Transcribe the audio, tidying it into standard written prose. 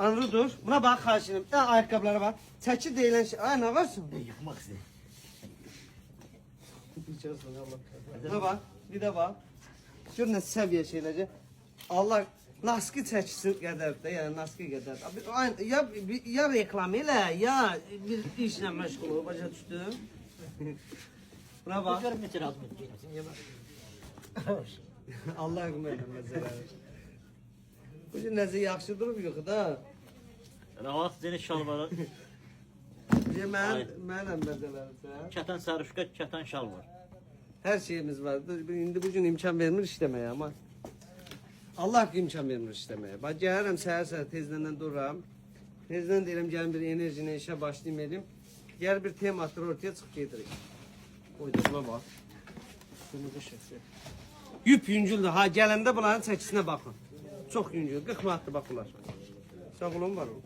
Anrı dur. Buna bak karşına. Ayakkabılara bak. Çəkir deyilən şey. Ay ne varsın? Yıkmak istedim. Buna bak. Bir de bak. Gör nə səviyyə şeylərcə. Allah naski çəksin qədər də, yəni naski qədər. Ya reklam elə, ya bir işlə məşğul ol, başa düşdün? Buna bak. Görüm neçə razı mı? Allah qümənə məzələri. Bu gün nəzə yaxşı durub yox da. Rahat seni şalvarı. Mənəm məzələri. Kətan sarışqa, kətan şal var. Her şeyimiz vardı. İndi bugün imkan vermir işlemeye ama. Allah imkan vermir işlemeye. Bak gəlirəm səhər tezdən dururam. Tezdən deyirəm gəlin bir enerjine işe başlayayım elim. Gel bir tema atır ortaya çık gedirik. Oydurma bak. Kırmızı şəxsi. Yüp yüncüldür. Ha gələndə bunların çəkisine bakın. Çok yüncül. 40 manatdır bak bunlar. Sağ olun var olun.